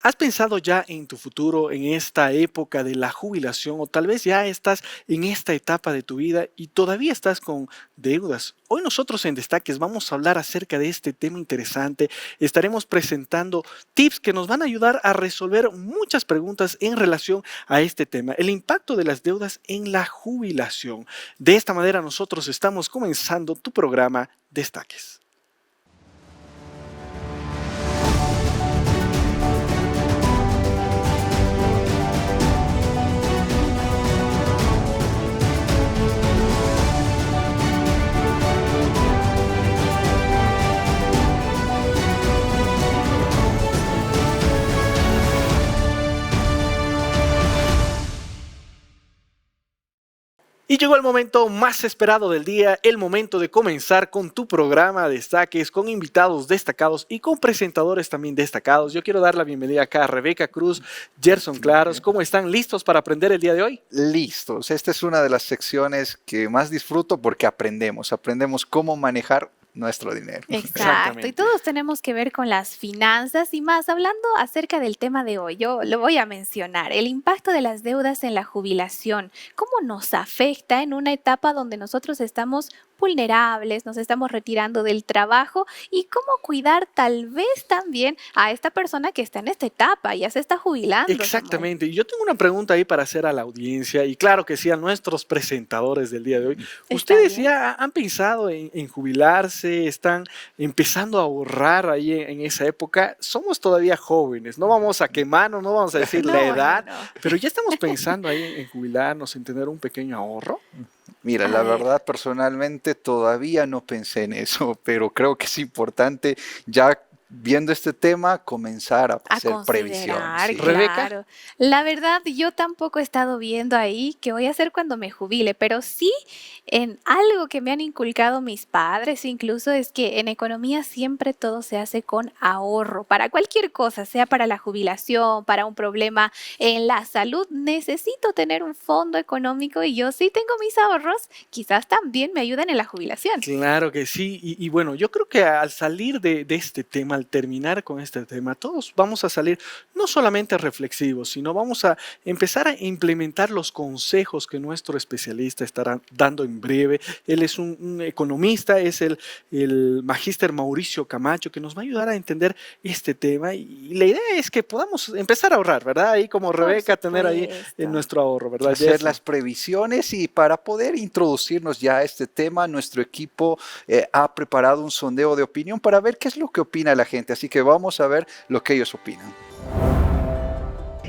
¿Has pensado ya en tu futuro, en esta época de la jubilación o tal vez ya estás en esta etapa de tu vida y todavía estás con deudas? Hoy nosotros en Destaques vamos a hablar acerca de este tema interesante. Estaremos presentando tips que nos van a ayudar a resolver muchas preguntas en relación a este tema, el impacto de las deudas en la jubilación. De esta manera nosotros estamos comenzando tu programa Destaques. Y llegó el momento más esperado del día, el momento de comenzar con tu programa Destaques, con invitados destacados y con presentadores también destacados. Yo quiero dar la bienvenida acá a Rebeca Cruz, Gerson Claros. ¿Cómo están? ¿Listos para aprender el día de hoy? Listos. Esta es una de las secciones que más disfruto porque aprendemos cómo manejar nuestro dinero. Exacto, y todos tenemos que ver con las finanzas y más hablando acerca del tema de hoy. Yo lo voy a mencionar, el impacto de las deudas en la jubilación, cómo nos afecta en una etapa donde nosotros estamos vulnerables, nos estamos retirando del trabajo y cómo cuidar tal vez también a esta persona que está en esta etapa, ya se está jubilando. Exactamente. Y yo tengo una pregunta ahí para hacer a la audiencia y claro que sí a nuestros presentadores del día de hoy. ¿Ustedes ya han pensado en jubilarse? ¿Están empezando a ahorrar ahí en esa época? Somos todavía jóvenes, no vamos a quemarnos, no vamos a decir la edad, pero ya estamos pensando ahí en jubilarnos, en tener un pequeño ahorro. Mira, la verdad personalmente todavía no pensé en eso, pero creo que es importante ya viendo este tema comenzar a hacer previsión. Sí. Claro. La verdad, yo tampoco he estado viendo ahí qué voy a hacer cuando me jubile, pero sí en algo que me han inculcado mis padres incluso es que en economía siempre todo se hace con ahorro, para cualquier cosa, sea para la jubilación, para un problema en la salud, necesito tener un fondo económico y yo sí tengo mis ahorros, quizás también me ayuden en la jubilación. Claro que sí, y bueno, yo creo que al salir de este tema, al terminar con este tema, todos vamos a salir no solamente reflexivos, sino vamos a empezar a implementar los consejos que nuestro especialista estará dando en breve. Él es un economista, es el magíster Mauricio Camacho, que nos va a ayudar a entender este tema y la idea es que podamos empezar a ahorrar, ¿verdad? Ahí como Rebeca, tener ahí en nuestro ahorro, ¿verdad? Hacer las previsiones y para poder introducirnos ya a este tema, nuestro equipo ha preparado un sondeo de opinión para ver qué es lo que opina la gente, así que vamos a ver lo que ellos opinan.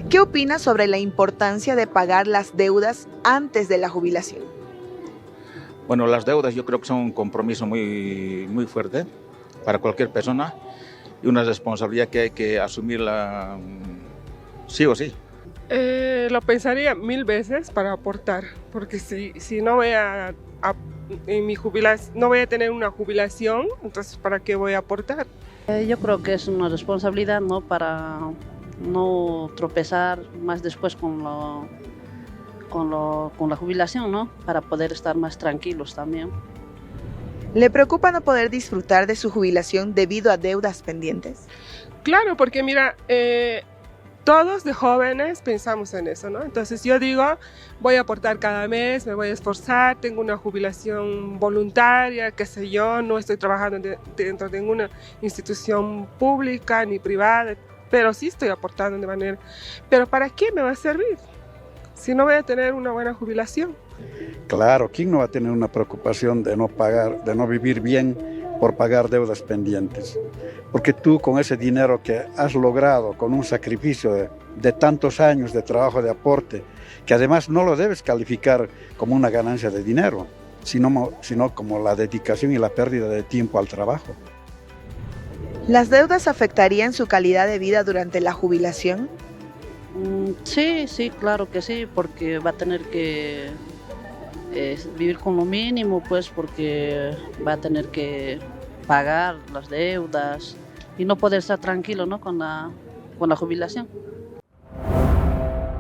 ¿Qué opinas sobre la importancia de pagar las deudas antes de la jubilación? Bueno, las deudas yo creo que son un compromiso muy fuerte para cualquier persona y una responsabilidad que hay que asumirla sí o sí. Lo pensaría 1000 veces para aportar, porque si no voy en mi jubilación, no voy a tener una jubilación, entonces ¿para qué voy a aportar? Yo creo que es una responsabilidad, ¿no? Para no tropezar más después con la jubilación, ¿no? Para poder estar más tranquilos también. ¿Le preocupa no poder disfrutar de su jubilación debido a deudas pendientes? Claro, porque mira, todos de jóvenes pensamos en eso, ¿no? Entonces yo digo, voy a aportar cada mes, me voy a esforzar, tengo una jubilación voluntaria, qué sé yo, no estoy trabajando dentro de ninguna institución pública ni privada, pero sí estoy aportando de manera. ¿Pero para qué me va a servir si no voy a tener una buena jubilación? Claro, ¿quién no va a tener una preocupación de no pagar, de no vivir bien por pagar deudas pendientes? Porque tú con ese dinero que has logrado, con un sacrificio de tantos años de trabajo, de aporte, que además no lo debes calificar como una ganancia de dinero, sino como la dedicación y la pérdida de tiempo al trabajo. ¿Las deudas afectarían su calidad de vida durante la jubilación? Sí, claro que sí, porque va a tener que vivir con lo mínimo, pues porque va a tener que pagar las deudas y no poder estar tranquilo, ¿no? con la jubilación.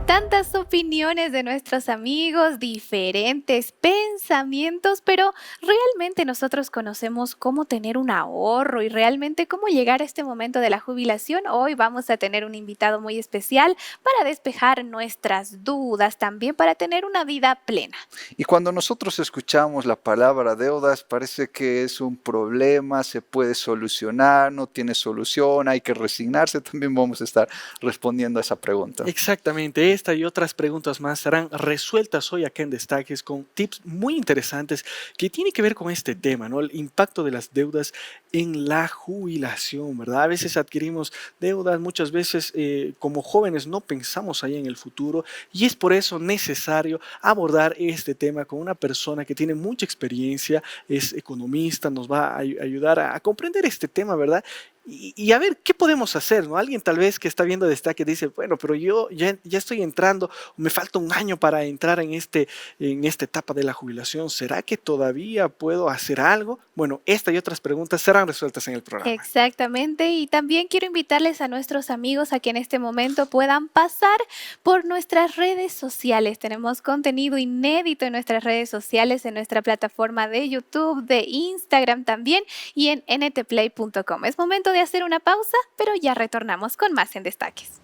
Tanto tantas opiniones de nuestros amigos, diferentes pensamientos, pero realmente nosotros conocemos cómo tener un ahorro y realmente cómo llegar a este momento de la jubilación. Hoy vamos a tener un invitado muy especial para despejar nuestras dudas, también para tener una vida plena. Y cuando nosotros escuchamos la palabra deudas, parece que es un problema, se puede solucionar, no tiene solución, hay que resignarse. También vamos a estar respondiendo a esa pregunta. Exactamente, esta y otras preguntas más serán resueltas hoy acá en Destaques con tips muy interesantes que tienen que ver con este tema, ¿no? El impacto de las deudas en la jubilación, ¿verdad? A veces adquirimos deudas, muchas veces como jóvenes no pensamos ahí en el futuro y es por eso necesario abordar este tema con una persona que tiene mucha experiencia, es economista, nos va a ayudar a comprender este tema, ¿verdad? Y a ver, ¿qué podemos hacer? ¿No? Alguien tal vez que está viendo Destaque dice, bueno, pero yo ya estoy entrando, me falta un año para entrar en esta etapa de la jubilación. ¿Será que todavía puedo hacer algo? Bueno, esta y otras preguntas serán resueltas en el programa. Exactamente, y también quiero invitarles a nuestros amigos a que en este momento puedan pasar por nuestras redes sociales. Tenemos contenido inédito en nuestras redes sociales, en nuestra plataforma de YouTube, de Instagram también y en ntplay.com. Es momento de hacer una pausa, pero ya retornamos con más en Destaques.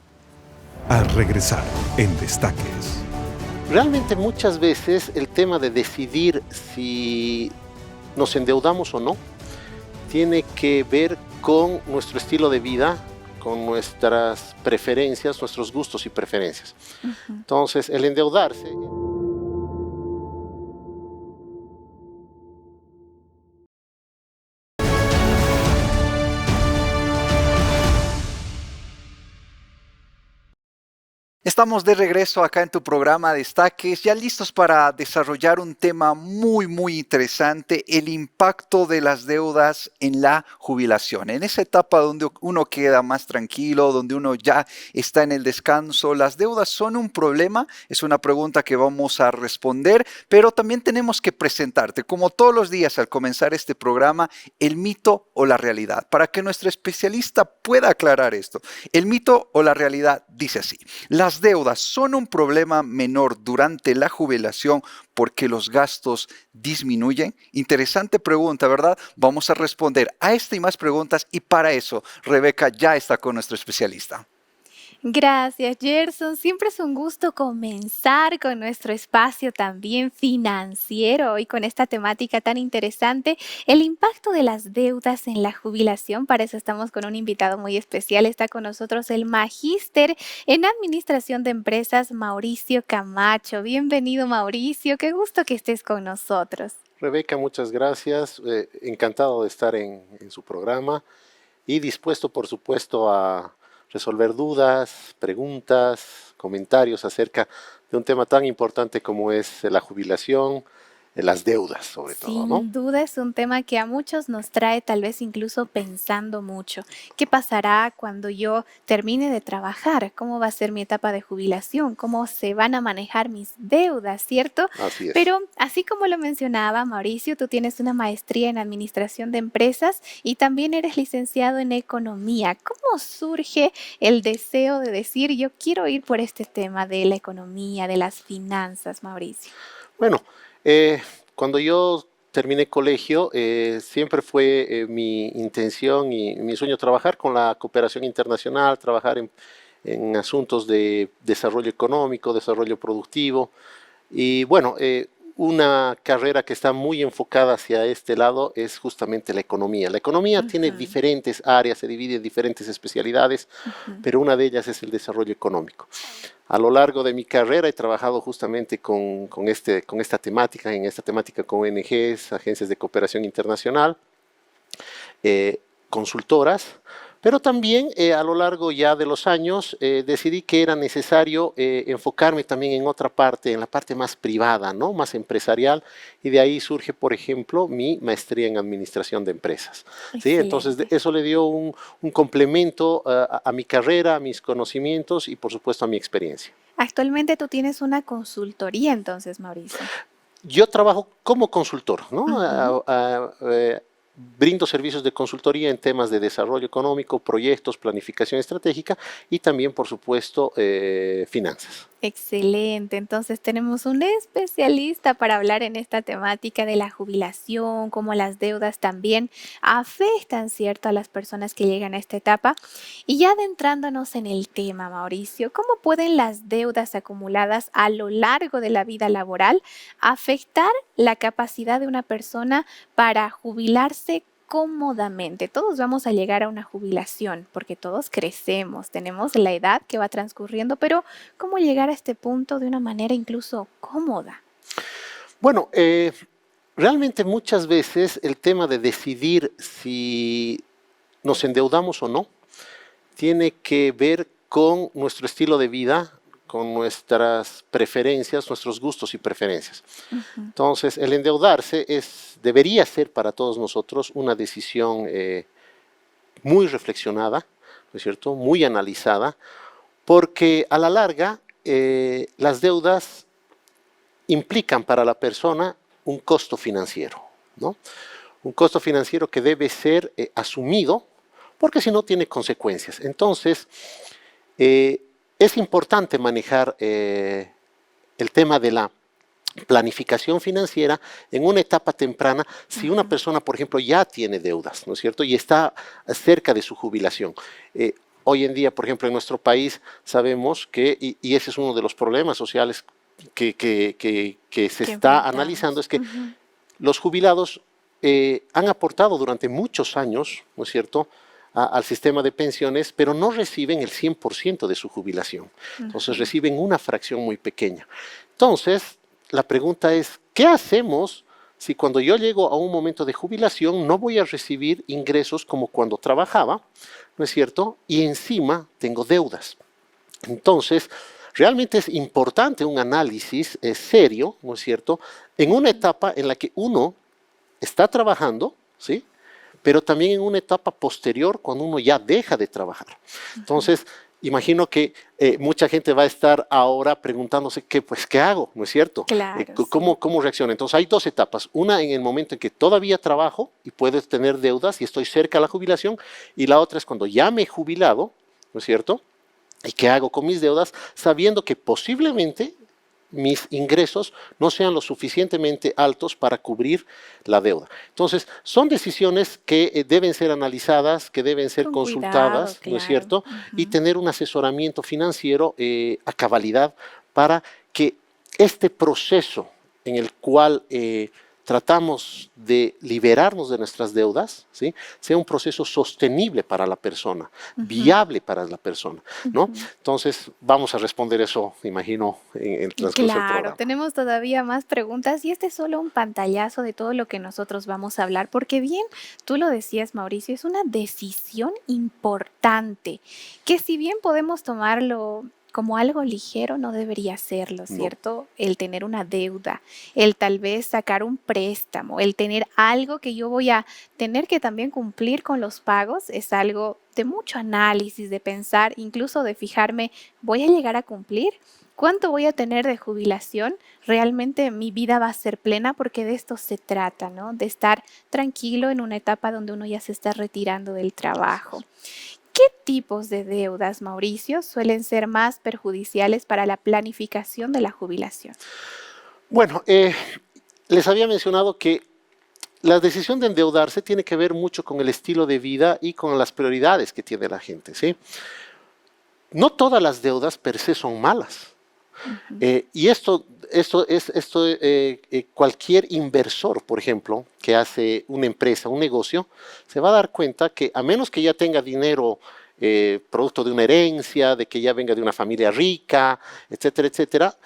Al regresar en Destaques. Realmente muchas veces el tema de decidir si nos endeudamos o no tiene que ver con nuestro estilo de vida, con nuestras preferencias, nuestros gustos y preferencias. Entonces, el endeudarse... Estamos de regreso acá en tu programa Destaques, ya listos para desarrollar un tema muy interesante, el impacto de las deudas en la jubilación. En esa etapa donde uno queda más tranquilo, donde uno ya está en el descanso, ¿las deudas son un problema? Es una pregunta que vamos a responder, pero también tenemos que presentarte, como todos los días al comenzar este programa, el mito o la realidad, para que nuestra especialista pueda aclarar esto. El mito o la realidad dice así: las deudas son un problema menor durante la jubilación porque los gastos disminuyen. Interesante pregunta, ¿verdad? Vamos a responder a esta y más preguntas y para eso Rebeca ya está con nuestro especialista. Gracias, Gerson. Siempre es un gusto comenzar con nuestro espacio también financiero y con esta temática tan interesante, el impacto de las deudas en la jubilación. Para eso estamos con un invitado muy especial. Está con nosotros el magíster en Administración de Empresas, Mauricio Camacho. Bienvenido, Mauricio. Qué gusto que estés con nosotros. Rebeca, muchas gracias. Encantado de estar en su programa y dispuesto, por supuesto, a resolver dudas, preguntas, comentarios acerca de un tema tan importante como es la jubilación, las deudas sobre todo, ¿no? Sin duda es un tema que a muchos nos trae tal vez incluso pensando mucho. ¿Qué pasará cuando yo termine de trabajar? ¿Cómo va a ser mi etapa de jubilación? ¿Cómo se van a manejar mis deudas, cierto? Así es. Pero así como lo mencionaba Mauricio, tú tienes una maestría en Administración de Empresas y también eres licenciado en Economía. ¿Cómo surge el deseo de decir yo quiero ir por este tema de la economía, de las finanzas, Mauricio? Bueno, cuando yo terminé colegio, siempre fue mi intención y mi sueño trabajar con la cooperación internacional, trabajar en asuntos de desarrollo económico, desarrollo productivo. Y bueno, una carrera que está muy enfocada hacia este lado es justamente la economía. La economía tiene diferentes áreas, se divide en diferentes especialidades, pero una de ellas es el desarrollo económico. A lo largo de mi carrera he trabajado justamente con esta temática, con ONGs, agencias de cooperación internacional, consultoras, pero también a lo largo ya de los años decidí que era necesario enfocarme también en otra parte, en la parte más privada, ¿no? Más empresarial, y de ahí surge, por ejemplo, mi maestría en Administración de Empresas. ¿Sí? Entonces eso le dio un complemento a mi carrera, a mis conocimientos y por supuesto a mi experiencia. Actualmente tú tienes una consultoría entonces, Mauricio. Yo trabajo como consultor, ¿no? Brindo servicios de consultoría en temas de desarrollo económico, proyectos, planificación estratégica y también, por supuesto, finanzas. Excelente, entonces tenemos un especialista para hablar en esta temática de la jubilación, cómo las deudas también afectan, ¿cierto?, a las personas que llegan a esta etapa. Y ya adentrándonos en el tema, Mauricio, ¿cómo pueden las deudas acumuladas a lo largo de la vida laboral afectar la capacidad de una persona para jubilarse cómodamente? Todos vamos a llegar a una jubilación porque todos crecemos, tenemos la edad que va transcurriendo, pero ¿cómo llegar a este punto de una manera incluso cómoda? Bueno, realmente muchas veces el tema de decidir si nos endeudamos o no tiene que ver con nuestro estilo de vida, con nuestras preferencias, nuestros gustos y preferencias. Entonces, el endeudarse debería ser para todos nosotros una decisión muy reflexionada, ¿no es cierto?, muy analizada, porque a la larga las deudas implican para la persona un costo financiero, ¿no? Un costo financiero que debe ser asumido, porque si no tiene consecuencias. Entonces, es importante manejar el tema de la planificación financiera en una etapa temprana si una persona, por ejemplo, ya tiene deudas, ¿no es cierto?, y está cerca de su jubilación. Hoy en día, por ejemplo, en nuestro país sabemos que, y ese es uno de los problemas sociales que se está analizando, es que los jubilados han aportado durante muchos años, ¿no es cierto?, al sistema de pensiones, pero no reciben el 100% de su jubilación. Entonces reciben una fracción muy pequeña. Entonces, la pregunta es, ¿qué hacemos si cuando yo llego a un momento de jubilación no voy a recibir ingresos como cuando trabajaba, ¿no es cierto?, y encima tengo deudas? Entonces, realmente es importante un análisis serio, ¿no es cierto?, en una etapa en la que uno está trabajando, ¿sí?, pero también en una etapa posterior cuando uno ya deja de trabajar. Entonces, imagino que mucha gente va a estar ahora preguntándose ¿qué hago? ¿No es cierto? Claro, ¿Cómo reacciono? Entonces, hay dos etapas. Una en el momento en que todavía trabajo y puedo tener deudas y estoy cerca de la jubilación, y la otra es cuando ya me he jubilado, ¿no es cierto?, ¿y qué hago con mis deudas? Sabiendo que posiblemente mis ingresos no sean lo suficientemente altos para cubrir la deuda. Entonces, son decisiones que deben ser analizadas, que deben ser consultadas, ¿no es cierto?, y tener un asesoramiento financiero a cabalidad para que este proceso en el cual tratamos de liberarnos de nuestras deudas, ¿sí?, sea un proceso sostenible para la persona, viable para la persona, ¿no? Entonces, vamos a responder eso, imagino, en el transcurso del programa. Claro, tenemos todavía más preguntas y este es solo un pantallazo de todo lo que nosotros vamos a hablar, porque bien, tú lo decías, Mauricio, es una decisión importante, que si bien podemos tomarlo como algo ligero, no debería serlo, ¿cierto? El tener una deuda, el tal vez sacar un préstamo, el tener algo que yo voy a tener que también cumplir con los pagos, es algo de mucho análisis, de pensar, incluso de fijarme, ¿voy a llegar a cumplir? ¿Cuánto voy a tener de jubilación? Realmente mi vida va a ser plena porque de esto se trata, ¿no? De estar tranquilo en una etapa donde uno ya se está retirando del trabajo. ¿Qué tipos de deudas, Mauricio, suelen ser más perjudiciales para la planificación de la jubilación? Bueno, les había mencionado que la decisión de endeudarse tiene que ver mucho con el estilo de vida y con las prioridades que tiene la gente, ¿sí? No todas las deudas per se son malas. Y cualquier inversor, por ejemplo, que hace una empresa, un negocio, se va a dar cuenta que a menos que ya tenga dinero producto de una herencia, de que ya venga de una familia rica, etcétera, etcétera,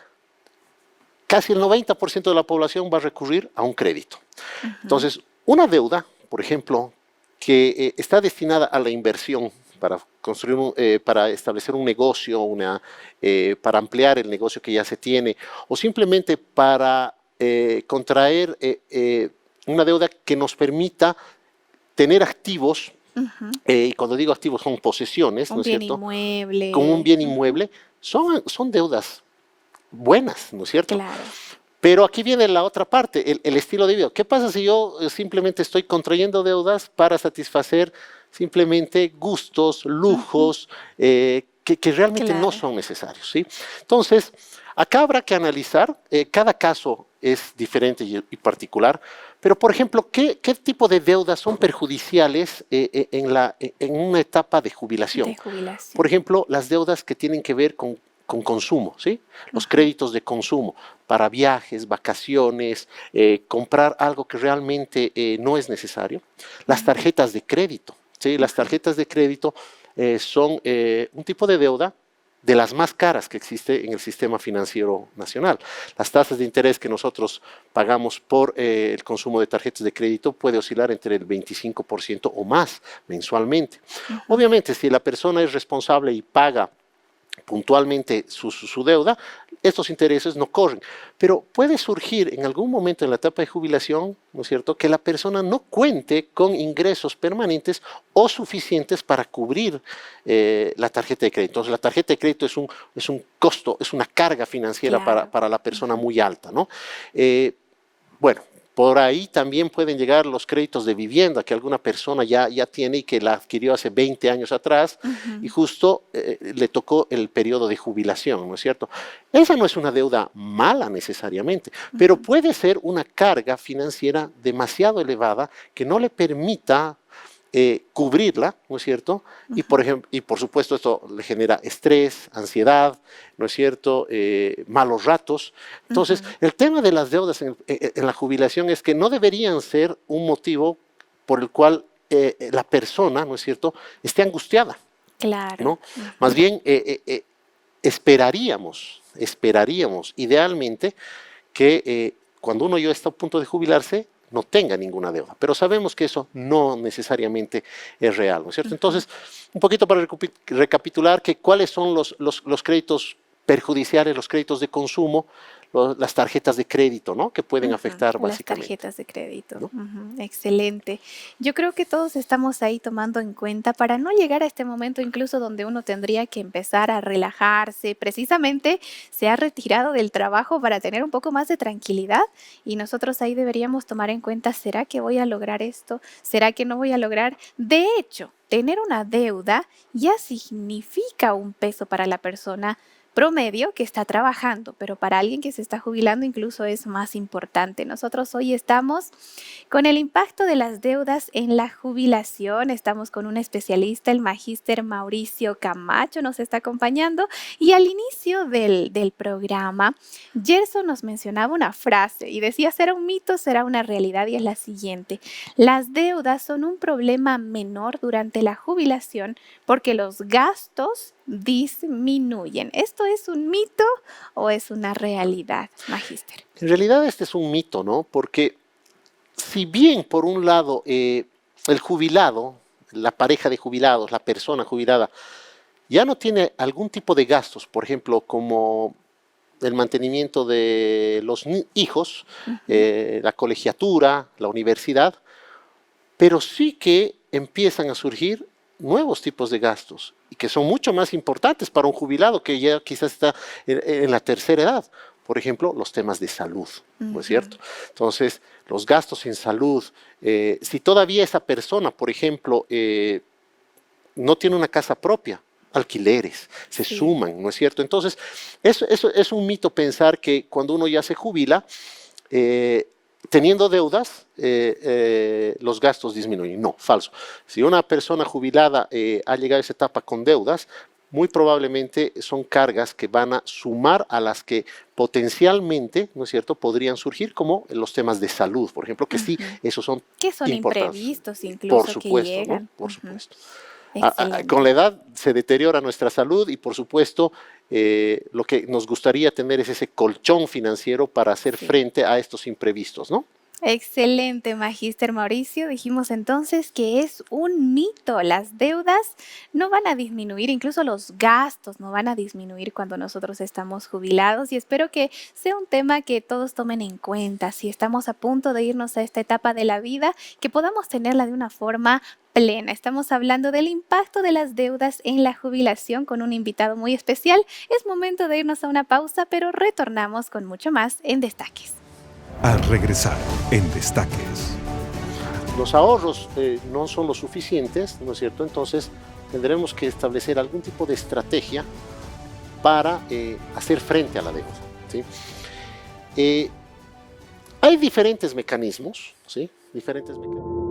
casi el 90% de la población va a recurrir a un crédito. Entonces, una deuda, por ejemplo, que está destinada a la inversión para construir, para establecer un negocio, para ampliar el negocio que ya se tiene, o simplemente para contraer una deuda que nos permita tener activos, y cuando digo activos son posesiones, ¿no es cierto? Un bien inmueble. Como un bien inmueble, son deudas buenas, ¿no es cierto? Claro. Pero aquí viene la otra parte, el estilo de vida. ¿Qué pasa si yo simplemente estoy contrayendo deudas para satisfacer simplemente gustos, lujos, que que realmente no Claro. son necesarios, ¿sí? Entonces, acá habrá que analizar, cada caso es diferente y particular, pero por ejemplo, ¿qué tipo de deudas son perjudiciales en una etapa de jubilación? De jubilación. Por ejemplo, las deudas que tienen que ver con consumo, ¿sí? Los créditos de consumo para viajes, vacaciones, comprar algo que realmente no es necesario. Las tarjetas de crédito, ¿sí? Las tarjetas de crédito son un tipo de deuda de las más caras que existe en el sistema financiero nacional. Las tasas de interés que nosotros pagamos por el consumo de tarjetas de crédito puede oscilar entre el 25% o más mensualmente. Obviamente, si la persona es responsable y paga puntualmente su deuda, estos intereses no corren. Pero puede surgir en algún momento en la etapa de jubilación, ¿no es cierto?, que la persona no cuente con ingresos permanentes o suficientes para cubrir la tarjeta de crédito. Entonces, la tarjeta de crédito es un costo, es una carga financiera Claro. para la persona muy alta, ¿no? Bueno, por ahí también pueden llegar los créditos de vivienda que alguna persona ya tiene y que la adquirió hace 20 años atrás y justo le tocó el periodo de jubilación, ¿no es cierto? Esa no es una deuda mala necesariamente, pero puede ser una carga financiera demasiado elevada que no le permita cubrirla, ¿no es cierto? Y por supuesto esto le genera estrés, ansiedad, ¿no es cierto? Malos ratos. Entonces, el tema de las deudas en la jubilación es que no deberían ser un motivo por el cual la persona, ¿no es cierto?, esté angustiada, Claro. ¿no? Más bien, esperaríamos idealmente que cuando uno ya está a punto de jubilarse, no tenga ninguna deuda, pero sabemos que eso no necesariamente es real, ¿no es cierto? Entonces, un poquito para recapitular que cuáles son los créditos perjudiciales, los créditos de consumo, las tarjetas de crédito, ¿no?, que pueden afectar Las básicamente. tarjetas de crédito. ¿No? Excelente. Yo creo que todos estamos ahí tomando en cuenta para no llegar a este momento incluso donde uno tendría que empezar a relajarse. Precisamente se ha retirado del trabajo para tener un poco más de tranquilidad y nosotros ahí deberíamos tomar en cuenta, ¿será que voy a lograr esto? ¿Será que no voy a lograr? De hecho, tener una deuda ya significa un peso para la persona promedio que está trabajando, pero para alguien que se está jubilando incluso es más importante. Nosotros hoy estamos con el impacto de las deudas en la jubilación. Estamos con un especialista, el magíster Mauricio Camacho nos está acompañando y al inicio del programa, Gerson nos mencionaba una frase y decía, ¿será un mito, será una realidad? Y es la siguiente: las deudas son un problema menor durante la jubilación porque los gastos disminuyen. ¿Esto es un mito o es una realidad, magíster? En realidad este es un mito, ¿no? Porque si bien por un lado el jubilado, la pareja de jubilados, la persona jubilada, ya no tiene algún tipo de gastos, por ejemplo, como el mantenimiento de los hijos, la colegiatura, la universidad, pero sí que empiezan a surgir nuevos tipos de gastos y que son mucho más importantes para un jubilado que ya quizás está en la tercera edad. Por ejemplo, los temas de salud, ¿no es cierto? Entonces, los gastos en salud, si todavía esa persona, por ejemplo, no tiene una casa propia, alquileres, se suman, ¿no es cierto? Entonces, eso es un mito pensar que cuando uno ya se jubila, teniendo deudas, los gastos disminuyen. No, falso. Si una persona jubilada ha llegado a esa etapa con deudas, muy probablemente son cargas que van a sumar a las que potencialmente, ¿no es cierto?, podrían surgir, como los temas de salud, por ejemplo, que sí, esos son que son importantes. Imprevistos incluso por supuesto, que llegan. ¿no? Por supuesto. Excelente. Con la edad se deteriora nuestra salud y, por supuesto, lo que nos gustaría tener es ese colchón financiero para hacer frente a estos imprevistos, ¿no? Excelente, magíster Mauricio. Dijimos entonces que es un mito. Las deudas no van a disminuir, incluso los gastos no van a disminuir cuando nosotros estamos jubilados y espero que sea un tema que todos tomen en cuenta. Si estamos a punto de irnos a esta etapa de la vida, que podamos tenerla de una forma plena. Estamos hablando del impacto de las deudas en la jubilación con un invitado muy especial. Es momento de irnos a una pausa, pero retornamos con mucho más en Destaques. Al regresar en Destaques. Los ahorros no son lo suficientes, ¿no es cierto? Entonces tendremos que establecer algún tipo de estrategia para hacer frente a la deuda, ¿sí? Hay diferentes mecanismos, ¿sí? Diferentes mecanismos.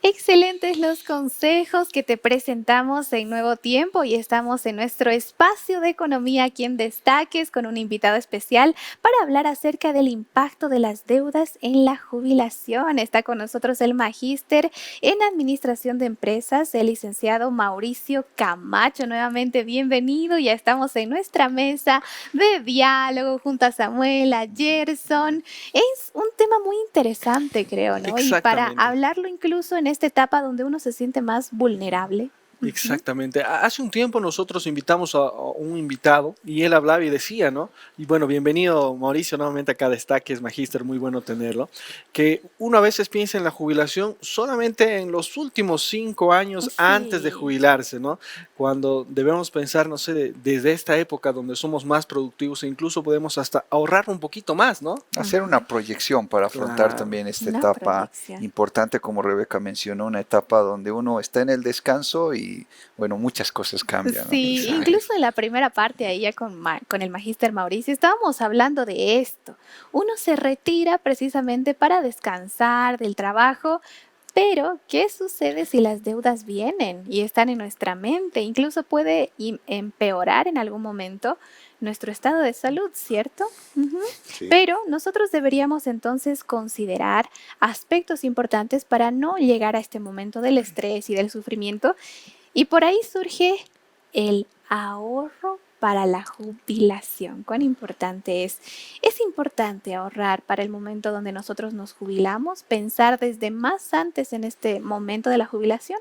Excelentes los consejos que te presentamos en Nuevo Tiempo y estamos en nuestro espacio de economía aquí en Destaques con un invitado especial para hablar acerca del impacto de las deudas en la jubilación. Está con nosotros el magíster en Administración de Empresas, el licenciado Mauricio Camacho. Nuevamente bienvenido, ya estamos en nuestra mesa de diálogo junto a Samuel, a Gerson. Es un tema muy interesante, creo, ¿no? Y para Exactamente. hablarlo incluso en esta etapa donde uno se siente más vulnerable. Exactamente. Hace un tiempo nosotros invitamos a un invitado y él hablaba y decía, ¿no? Y bueno, bienvenido Mauricio nuevamente acá a Destaques, magíster, muy bueno tenerlo, que uno a veces piensa en la jubilación solamente en los últimos 5 años Sí. antes de jubilarse, ¿no? Cuando debemos pensar, no sé, desde esta época donde somos más productivos e incluso podemos hasta ahorrar un poquito más, ¿no? Hacer una proyección para afrontar Claro. también esta Una etapa proyección. importante, como Rebeca mencionó, una etapa donde uno está en el descanso y, bueno, muchas cosas cambian, ¿no? Sí, Exacto. incluso en la primera parte ahí ya con el magíster Mauricio estábamos hablando de esto. Uno se retira precisamente para descansar del trabajo, pero ¿qué sucede si las deudas vienen y están en nuestra mente? Incluso puede empeorar en algún momento nuestro estado de salud, ¿cierto? Ujú. Sí. Pero nosotros deberíamos entonces considerar aspectos importantes para no llegar a este momento del estrés y del sufrimiento. Y por ahí surge el ahorro para la jubilación. ¿Cuán importante es? Es importante ahorrar para el momento donde nosotros nos jubilamos, pensar desde más antes en este momento de la jubilación.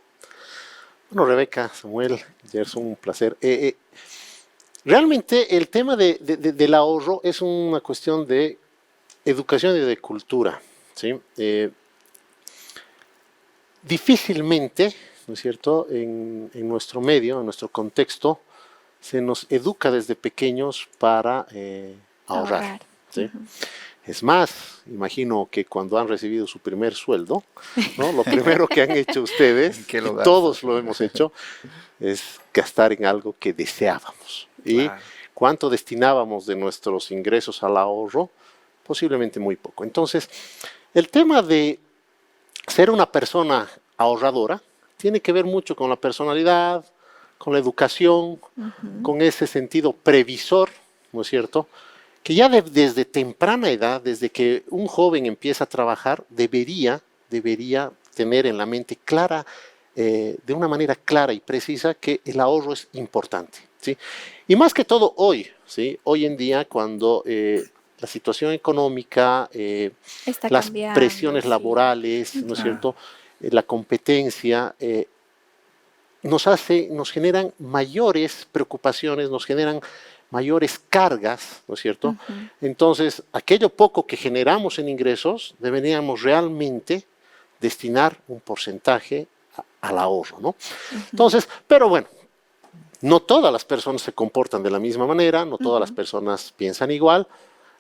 Bueno, Rebeca, Samuel, Gerson, un placer. Realmente el tema del ahorro es una cuestión de educación y de cultura, ¿sí? Difícilmente, ¿no es cierto?, en nuestro medio, en nuestro contexto, se nos educa desde pequeños para ahorrar, ¿sí? Ujú. Es más, imagino que cuando han recibido su primer sueldo, ¿no?, lo primero que han hecho ustedes, ¿En qué y lo gastan? todos lo hemos hecho, es gastar en algo que deseábamos. Y Claro. cuánto destinábamos de nuestros ingresos al ahorro, posiblemente muy poco. Entonces, el tema de ser una persona ahorradora tiene que ver mucho con la personalidad, con la educación, Ujú. con ese sentido previsor, ¿no es cierto?, que ya desde temprana edad, desde que un joven empieza a trabajar, debería tener en la mente clara, de una manera clara y precisa, que el ahorro es importante, ¿sí? Y más que todo hoy, ¿sí? Hoy en día, cuando la situación económica, Está las cambiando, presiones sí. laborales, ¿no es Ujú. cierto?, la competencia, nos generan mayores preocupaciones, nos generan mayores cargas, ¿no es cierto? Ujú. Entonces, aquello poco que generamos en ingresos, deberíamos realmente destinar un porcentaje al ahorro, ¿no? Entonces, pero bueno, no todas las personas se comportan de la misma manera, no todas las Ujú. personas piensan igual,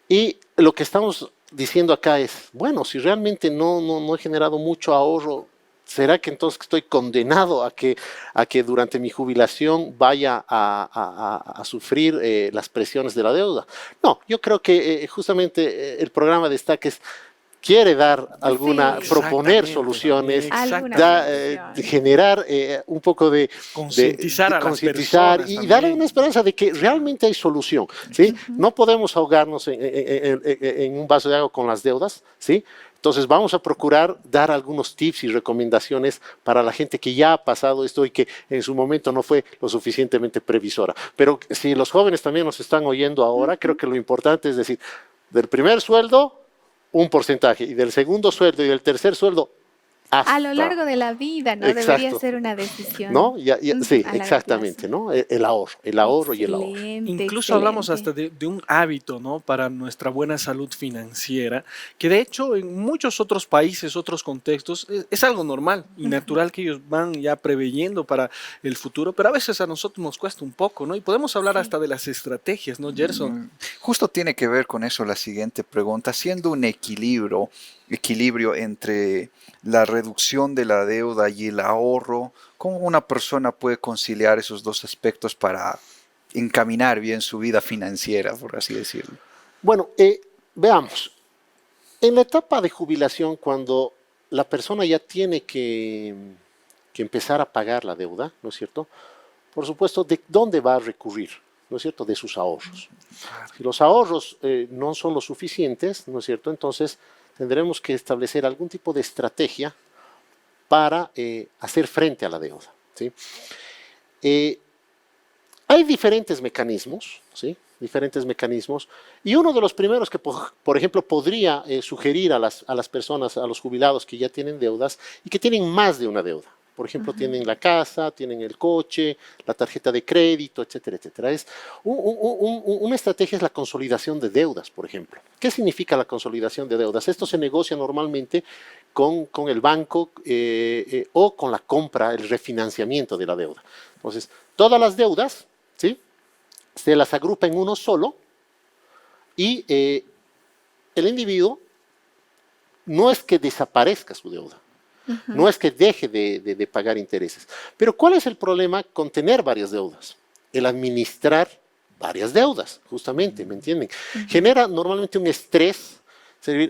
y lo que estamos diciendo acá es, bueno, si realmente no he generado mucho ahorro, ¿será que entonces estoy condenado a que durante mi jubilación vaya a sufrir las presiones de la deuda? No, yo creo que justamente el programa Destaques quiere dar alguna, Sí. proponer Exactamente. soluciones, Alguna de solución. generar un poco de Concientizar a las concientizar personas y darle también. una esperanza de que realmente hay solución, ¿sí? No podemos ahogarnos en un vaso de agua con las deudas, ¿sí? Entonces vamos a procurar dar algunos tips y recomendaciones para la gente que ya ha pasado esto y que en su momento no fue lo suficientemente previsora. Pero si los jóvenes también nos están oyendo ahora, creo que lo importante es decir, del primer sueldo, un porcentaje, y del segundo sueldo y del tercer sueldo, A lo hasta, largo de la vida, ¿no? Debería exacto, ser una decisión ¿no? Sí, a largo exactamente, plazo. ¿no? El ahorro y el ahorro. Excelente, Incluso hablamos hasta excelente. de un hábito, ¿no? Para nuestra buena salud financiera, que de hecho en muchos otros países, otros contextos, es algo normal y Ujú. natural que ellos van ya preveyendo para el futuro, pero a veces a nosotros nos cuesta un poco, ¿no? Y podemos hablar Sí. hasta de las estrategias, ¿no, Gerson? Justo tiene que ver con eso la siguiente pregunta, siendo un equilibrio entre la reducción de la deuda y el ahorro, ¿cómo una persona puede conciliar esos dos aspectos para encaminar bien su vida financiera, por así decirlo? Bueno, veamos. En la etapa de jubilación, cuando la persona ya tiene que empezar a pagar la deuda, ¿no es cierto? Por supuesto, ¿de dónde va a recurrir? ¿No es cierto? De sus ahorros. Si los ahorros no son lo suficientes, ¿no es cierto? Entonces tendremos que establecer algún tipo de estrategia para hacer frente a la deuda, ¿sí? Eh, Hay diferentes mecanismos, ¿sí? Diferentes mecanismos. Y uno de los primeros que, por ejemplo, podría sugerir a las personas, a los jubilados que ya tienen deudas y que tienen más de una deuda. Por ejemplo, Ujú. tienen la casa, tienen el coche, la tarjeta de crédito, etcétera, etcétera. Una estrategia es la consolidación de deudas, por ejemplo. ¿Qué significa la consolidación de deudas? Esto se negocia normalmente con el banco o con la compra, el refinanciamiento de la deuda. Entonces, todas las deudas, ¿sí? Se las agrupa en uno solo y el individuo no es que desaparezca su deuda, Ujú. no es que deje de pagar intereses. Pero ¿cuál es el problema con tener varias deudas? El administrar varias deudas, justamente, ¿me entienden? Ujú. Genera normalmente un estrés.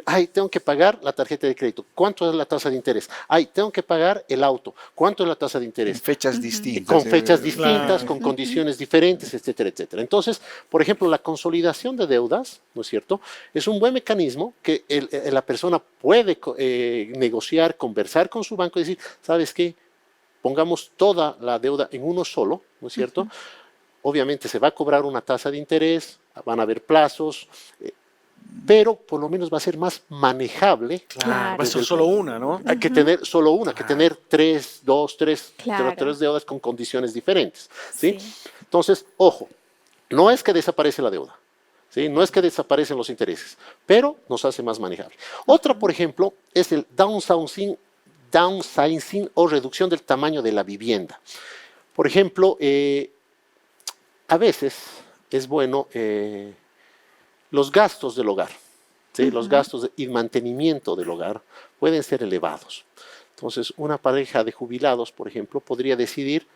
Ay, tengo que pagar la tarjeta de crédito. ¿Cuánto es la tasa de interés? Ay, tengo que pagar el auto. ¿Cuánto es la tasa de En interés? fechas Ujú. distintas. Con fechas distintas, Claro. con Ujú. condiciones diferentes, etcétera, etcétera. Entonces, por ejemplo, la consolidación de deudas, ¿no es cierto? Es un buen mecanismo que la persona puede negociar, conversar con su banco y decir, ¿sabes qué? Pongamos toda la deuda en uno solo, ¿no es cierto? Ujú. Obviamente se va a cobrar una tasa de interés, van a haber plazos, pero por lo menos va a ser más manejable. Claro, va a Claro. ser solo una, ¿no? Hay que Ujú. tener solo una, que Claro. tener tres, dos, tres, Claro. tres deudas con condiciones diferentes, ¿sí? Sí. Entonces, ojo, no es que desaparece la deuda, ¿sí? No es que desaparecen los intereses, pero nos hace más manejable. Otra, Ujú. por ejemplo, es el downsizing o reducción del tamaño de la vivienda. Por ejemplo, a veces es bueno los gastos del hogar, ¿sí? Los Ujú. gastos y mantenimiento del hogar pueden ser elevados. Entonces, una pareja de jubilados, por ejemplo, podría decidir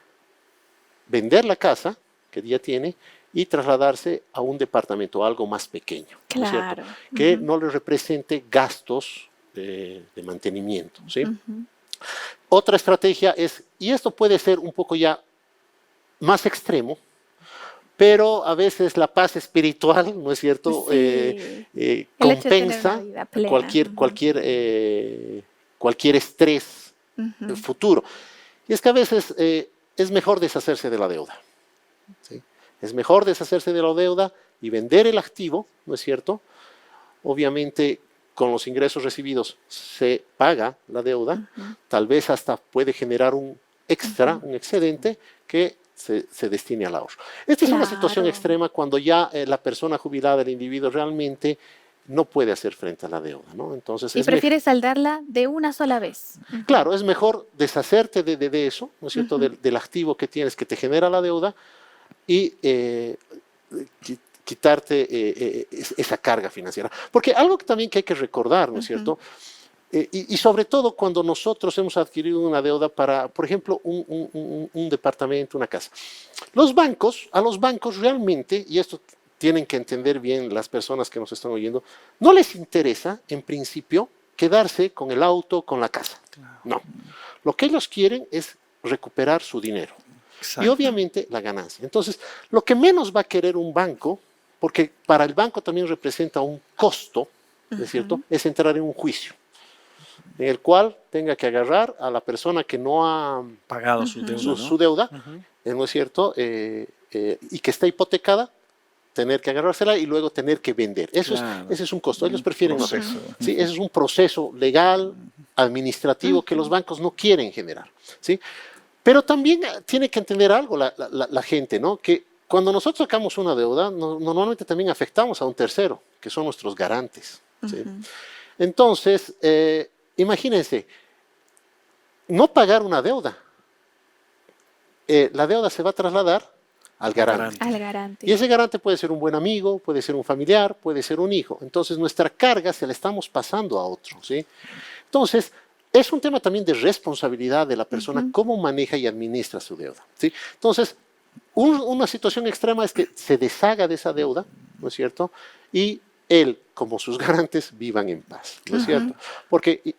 vender la casa que ya tiene y trasladarse a un departamento, algo más pequeño, ¿no es cierto? Claro. Que Ujú. no le represente gastos de mantenimiento, ¿sí? Ujú. Otra estrategia es, y esto puede ser un poco ya más extremo, pero a veces la paz espiritual, ¿no es cierto?, Sí. El hecho de tener una compensa vida plena. cualquier, Ujú. cualquier, cualquier estrés Ujú. futuro. Y es que a veces es mejor deshacerse de la deuda, ¿sí? Es mejor deshacerse de la deuda y vender el activo, ¿no es cierto? Obviamente, con los ingresos recibidos se paga la deuda, Ujú. tal vez hasta puede generar un extra, Ujú. un excedente que se destine al ahorro. Esta es una situación Claro. extrema cuando ya la persona jubilada, el individuo, realmente no puede hacer frente a la deuda, ¿no? Entonces, Y prefieres saldarla de una sola vez. Ujú. claro, es mejor deshacerte de eso, ¿no es cierto?, Ujú. del activo que tienes que te genera la deuda y quitarte esa carga financiera. Porque algo que también que hay que recordar, ¿no es Ujú. cierto? Y sobre todo cuando nosotros hemos adquirido una deuda para, por ejemplo, un departamento, una casa. A los bancos realmente, y esto tienen que entender bien las personas que nos están oyendo, no les interesa, en principio, quedarse con el auto, con la casa. No. Lo que ellos quieren es recuperar su dinero. Y Exacto. obviamente la ganancia. Entonces, lo que menos va a querer un banco, porque para el banco también representa un costo, ¿no es cierto?, Ujú. es entrar en un juicio en el cual tenga que agarrar a la persona que no ha Pagado su Ujú. deuda, su, ¿no? su deuda, Ujú. ¿no es cierto?, y que está hipotecada, tener que agarrársela y luego tener que vender. Claro. Ese es un costo. Ellos prefieren no hacer. Proceso. Sí, ese es un proceso legal, administrativo que los bancos no quieren generar, ¿sí? Pero también tiene que entender algo la gente, ¿no? Que cuando nosotros sacamos una deuda, normalmente también afectamos a un tercero, que son nuestros garantes, ¿sí? Entonces, imagínense, no pagar una deuda, la deuda se va a trasladar al garante. Al garante. Y ese garante puede ser un buen amigo, puede ser un familiar, puede ser un hijo. Entonces, nuestra carga se la estamos pasando a otro, ¿sí? Entonces, es un tema también de responsabilidad de la persona, cómo maneja y administra su deuda, ¿sí? Entonces, una situación extrema es que se deshaga de esa deuda, ¿no es cierto? Y él, como sus garantes, vivan en paz, ¿no es cierto? Porque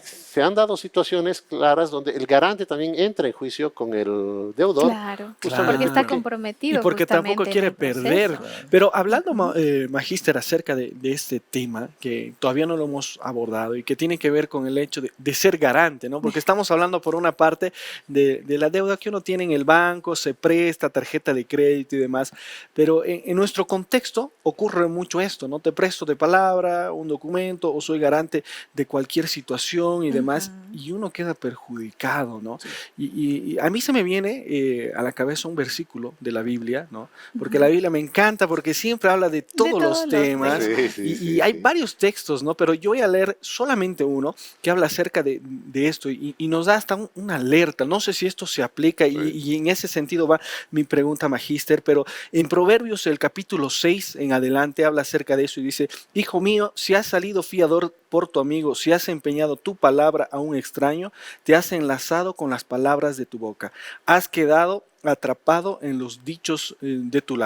se han dado situaciones claras donde el garante también entra en juicio con el deudor. Claro, porque está comprometido. Y porque tampoco quiere perder. Proceso. Pero hablando, Magíster, acerca de este tema, que todavía no lo hemos abordado y que tiene que ver con el hecho de ser garante, ¿no? Porque estamos hablando por una parte de la deuda que uno tiene en el banco, se presta, tarjeta de crédito y demás, pero en nuestro contexto ocurre mucho esto, ¿no? Te presto de palabra, un documento o soy garante de cualquier situación y demás, y uno queda perjudicado, ¿no? Sí. Y a mí se me viene a la cabeza un versículo de la Biblia, ¿no? Porque la Biblia me encanta porque siempre habla de todos los temas, y hay varios textos, ¿no? Pero yo voy a leer solamente uno que habla acerca de esto y nos da hasta una alerta. No sé si esto se aplica y en ese sentido va mi pregunta, Magíster, pero en Proverbios, el capítulo 6 en adelante, habla acerca de eso y dice: hijo mío, si has salido fiador por tu amigo, si has empeñado tu palabra a un extraño, te has enlazado con las palabras de tu boca, has quedado atrapado en los dichos de tus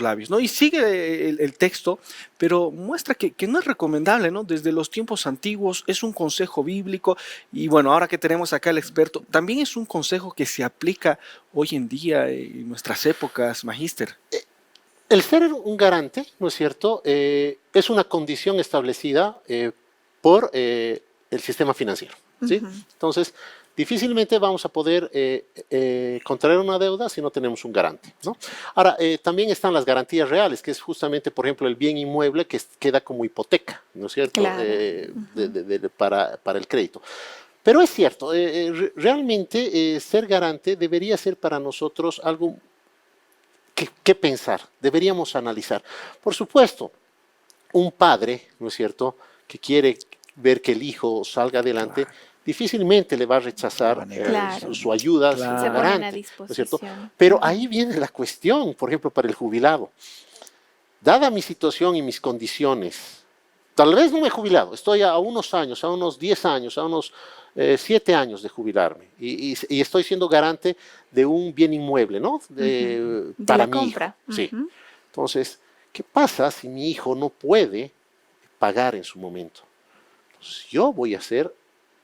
labios, ¿no? Y sigue el texto, pero muestra que no es recomendable, ¿no? Desde los tiempos antiguos es un consejo bíblico y bueno, ahora que tenemos acá al experto, también es un consejo que se aplica hoy en día en nuestras épocas, Magíster. El ser un garante, ¿no es cierto?, es una condición establecida por el sistema financiero, ¿sí? Entonces, difícilmente vamos a poder contraer una deuda si no tenemos un garante, ¿no? Ahora, también están las garantías reales, que es justamente, por ejemplo, el bien inmueble que queda como hipoteca, ¿no es cierto?, claro. Para el crédito. Pero es cierto, realmente ser garante debería ser para nosotros algo que pensar, deberíamos analizar. Por supuesto, un padre, ¿no es cierto?, que quiere ver que el hijo salga adelante, difícilmente le va a rechazar su ayuda, su garante, ¿no es cierto? Pero ahí viene la cuestión, por ejemplo, para el jubilado. Dada mi situación y mis condiciones, tal vez no me he jubilado, estoy a unos años, a unos 10 años, a unos 7 años de jubilarme y estoy siendo garante de un bien inmueble, ¿no? Para mi hijo. Sí. Entonces, ¿qué pasa si mi hijo no puede pagar en su momento? Entonces, yo voy a ser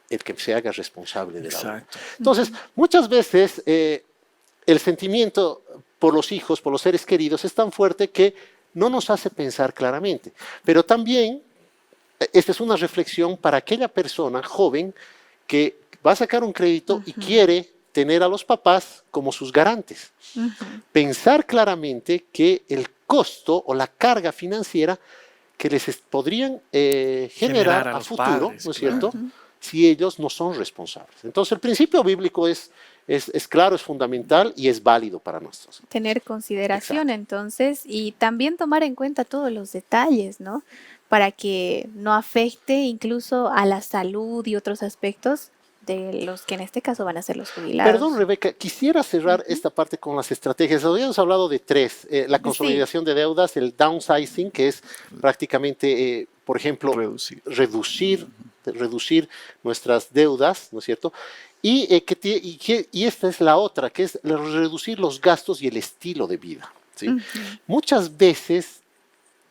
el que se haga responsable de la deuda. Entonces, muchas veces el sentimiento por los hijos, por los seres queridos, es tan fuerte que no nos hace pensar claramente. Pero también, esta es una reflexión para aquella persona joven que va a sacar un crédito y quiere tener a los papás como sus garantes. Pensar claramente que el costo o la carga financiera que les podrían generar a futuro, padres, ¿no es cierto?, si ellos no son responsables. Entonces, el principio bíblico es claro, es fundamental y es válido para nosotros. Tener consideración, entonces, y también tomar en cuenta todos los detalles, ¿no? Para que no afecte incluso a la salud y otros aspectos de los que en este caso van a ser los jubilados. Perdón, Rebeca, quisiera cerrar esta parte con las estrategias. Habíamos hablado de 3, la consolidación de deudas, el downsizing, que es prácticamente, por ejemplo, reducir nuestras deudas, ¿no es cierto? Y esta es la otra, que es reducir los gastos y el estilo de vida, ¿sí? Muchas veces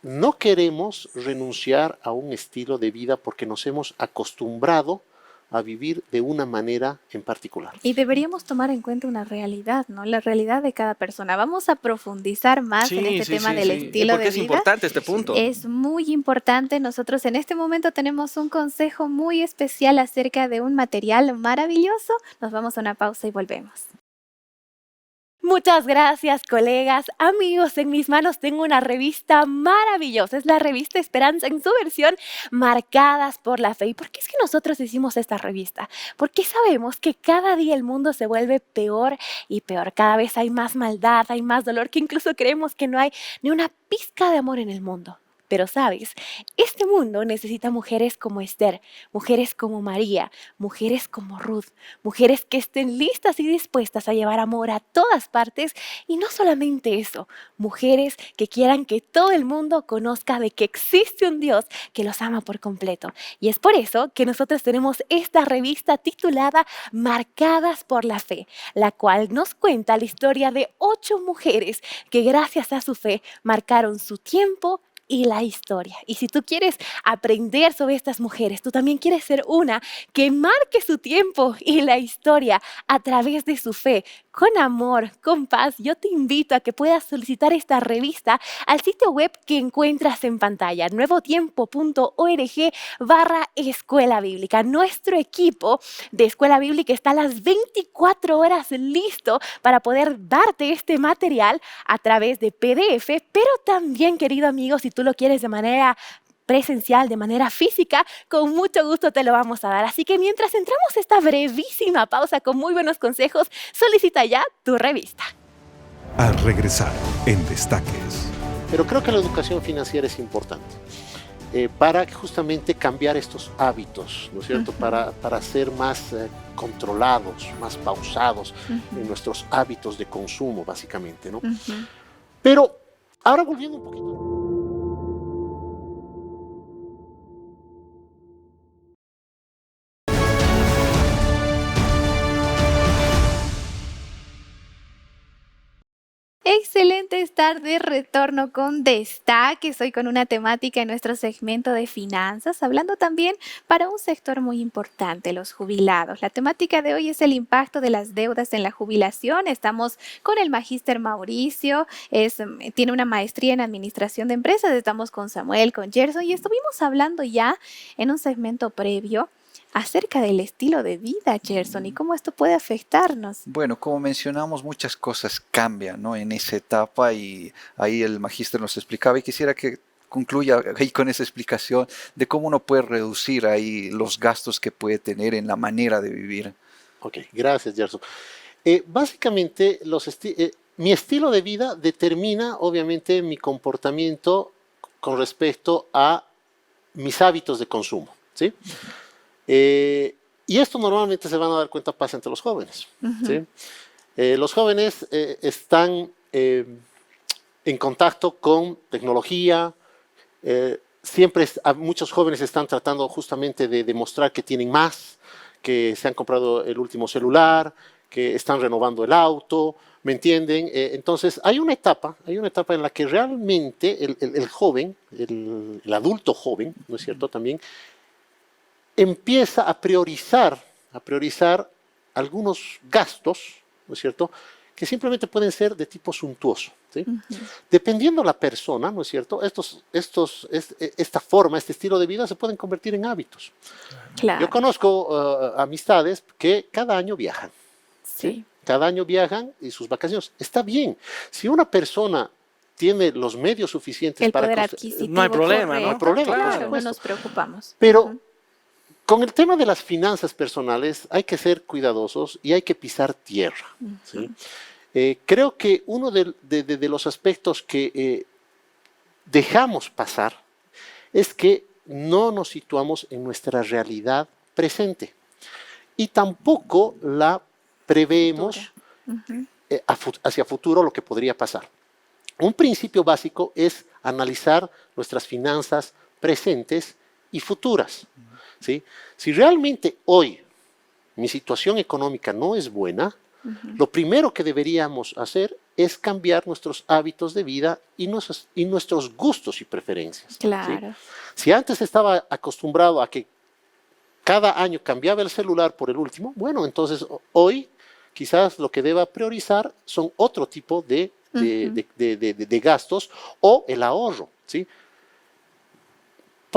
no queremos renunciar a un estilo de vida porque nos hemos acostumbrado a vivir de una manera en particular. Y deberíamos tomar en cuenta una realidad, ¿no? La realidad de cada persona. Vamos a profundizar más en este tema del estilo de vida. Es importante este punto. Es muy importante. Nosotros en este momento tenemos un consejo muy especial acerca de un material maravilloso. Nos vamos a una pausa y volvemos. Muchas gracias, colegas, amigos. En mis manos tengo una revista maravillosa. Es la revista Esperanza en su versión Marcadas por la Fe. ¿Y por qué es que nosotros hicimos esta revista? Porque sabemos que cada día el mundo se vuelve peor y peor. Cada vez hay más maldad, hay más dolor, que incluso creemos que no hay ni una pizca de amor en el mundo. Pero sabes, este mundo necesita mujeres como Esther, mujeres como María, mujeres como Ruth, mujeres que estén listas y dispuestas a llevar amor a todas partes, y no solamente eso, mujeres que quieran que todo el mundo conozca de que existe un Dios que los ama por completo. Y es por eso que nosotros tenemos esta revista titulada Marcadas por la Fe, la cual nos cuenta la historia de 8 mujeres que gracias a su fe marcaron su tiempo y la historia. Y si tú quieres aprender sobre estas mujeres, tú también quieres ser una que marque su tiempo y la historia a través de su fe, con amor, con paz, yo te invito a que puedas solicitar esta revista al sitio web que encuentras en pantalla, nuevotiempo.org/escuela bíblica. Nuestro equipo de escuela bíblica está a las 24 horas listo para poder darte este material a través de PDF, pero también, querido amigo, si tú lo quieres de manera presencial, de manera física, con mucho gusto te lo vamos a dar. Así que mientras entramos esta brevísima pausa con muy buenos consejos, solicita ya tu revista. Al regresar en Destaques. Pero creo que la educación financiera es importante para justamente cambiar estos hábitos, ¿no es cierto? Para ser más controlados, más pausados en nuestros hábitos de consumo, básicamente, ¿no? Pero ahora volviendo un poquito. Excelente estar de retorno con Destaques, hoy con una temática en nuestro segmento de finanzas, hablando también para un sector muy importante, los jubilados. La temática de hoy es el impacto de las deudas en la jubilación. Estamos con el magíster Mauricio, tiene una maestría en administración de empresas. Estamos con Samuel, con Gerson, y estuvimos hablando ya en un segmento previo acerca del estilo de vida, Gerson, y cómo esto puede afectarnos. Bueno, como mencionamos, muchas cosas cambian, ¿no?, en esa etapa, y ahí el magíster nos explicaba, y quisiera que concluya ahí con esa explicación de cómo uno puede reducir ahí los gastos que puede tener en la manera de vivir. Ok, gracias, Gerson. Básicamente, mi estilo de vida determina, obviamente, mi comportamiento con respecto a mis hábitos de consumo, ¿sí? Y esto normalmente se van a dar cuenta pasa entre los jóvenes, ¿sí? Los jóvenes están en contacto con tecnología, muchos jóvenes están tratando justamente de demostrar que tienen más, que se han comprado el último celular, que están renovando el auto, ¿me entienden? Entonces hay una etapa en la que realmente el joven, el adulto joven, ¿no es cierto?, también empieza a priorizar algunos gastos, ¿no es cierto?, que simplemente pueden ser de tipo suntuoso, ¿sí? Dependiendo la persona, ¿no es cierto?, esta forma, este estilo de vida se pueden convertir en hábitos. Claro. Yo conozco amistades que cada año viajan. Sí. Cada año viajan y sus vacaciones. Está bien. Si una persona tiene los medios suficientes El para... poder adquisitivo. No hay problema, correcto. ¿no? No hay problema, por Claro, no supuesto. nos preocupamos. Pero con el tema de las finanzas personales hay que ser cuidadosos y hay que pisar tierra, ¿sí? Creo que uno de los aspectos que dejamos pasar es que no nos situamos en nuestra realidad presente y tampoco la preveemos hacia futuro lo que podría pasar. Un principio básico es analizar nuestras finanzas presentes y futuras, ¿sí? Si realmente hoy mi situación económica no es buena, lo primero que deberíamos hacer es cambiar nuestros hábitos de vida y nuestros gustos y preferencias. Claro. ¿Sí? Si antes estaba acostumbrado a que cada año cambiaba el celular por el último, bueno, entonces hoy quizás lo que deba priorizar son otro tipo de gastos o el ahorro, ¿sí?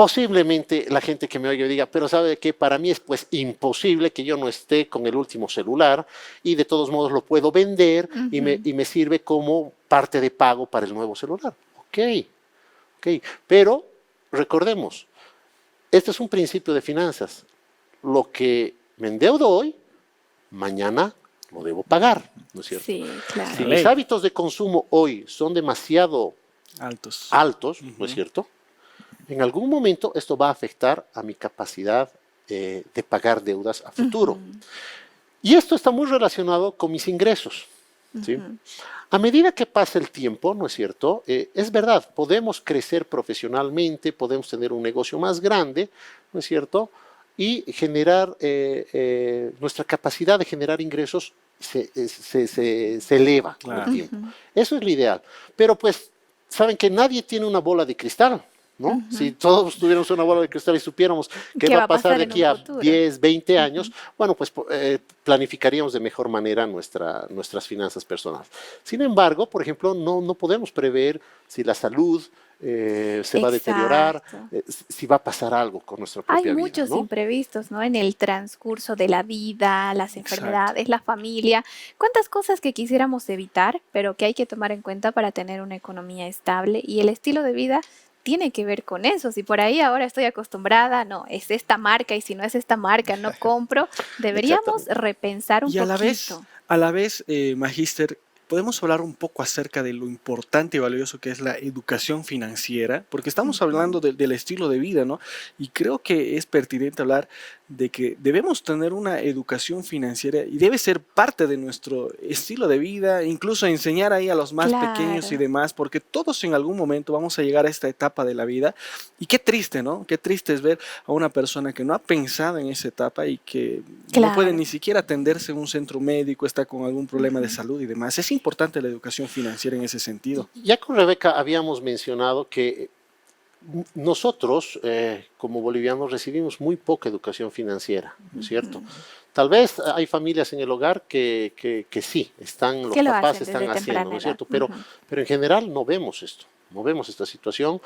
Posiblemente la gente que me oye diga, pero ¿sabe qué? Para mí es pues imposible que yo no esté con el último celular y de todos modos lo puedo vender y me sirve como parte de pago para el nuevo celular. Ok, pero recordemos, este es un principio de finanzas. Lo que me endeudo hoy, mañana lo debo pagar, ¿no es cierto? Sí, claro. Si mis hábitos de consumo hoy son demasiado altos, ¿no es cierto? En algún momento esto va a afectar a mi capacidad de pagar deudas a futuro. Y esto está muy relacionado con mis ingresos, ¿sí? A medida que pasa el tiempo, ¿no es cierto? Es verdad, podemos crecer profesionalmente, podemos tener un negocio más grande, ¿no es cierto? Y generar, nuestra capacidad de generar ingresos se eleva con el tiempo. Eso es lo ideal. Pero pues, saben que nadie tiene una bola de cristal, ¿no? Si todos tuviéramos una bola de cristal y supiéramos qué va a pasar de aquí a 10, 20 años, bueno, pues planificaríamos de mejor manera nuestras finanzas personales. Sin embargo, por ejemplo, no podemos prever si la salud se va a deteriorar, si va a pasar algo con nuestra propia vida. Hay muchos imprevistos, ¿no? En el transcurso de la vida, las enfermedades, la familia. ¿Cuántas cosas que quisiéramos evitar, pero que hay que tomar en cuenta para tener una economía estable? Y el estilo de vida tiene que ver con eso. Si por ahí ahora estoy acostumbrada, no, es esta marca y si no es esta marca, no compro. Deberíamos repensar un poquito. A la vez, Magíster, podemos hablar un poco acerca de lo importante y valioso que es la educación financiera, porque estamos hablando del estilo de vida, ¿no? Y creo que es pertinente hablar de que debemos tener una educación financiera y debe ser parte de nuestro estilo de vida, incluso enseñar ahí a los más pequeños y demás, porque todos en algún momento vamos a llegar a esta etapa de la vida. Y qué triste, ¿no? Qué triste es ver a una persona que no ha pensado en esa etapa y que no puede ni siquiera atenderse en un centro médico, está con algún problema de salud y demás. Es importante la educación financiera en ese sentido. Ya con Rebeca habíamos mencionado que nosotros, como bolivianos, recibimos muy poca educación financiera, ¿no es cierto? Tal vez hay familias en el hogar que sí, los papás están haciendo, ¿no es cierto? Pero en general no vemos esto, no vemos esta situación.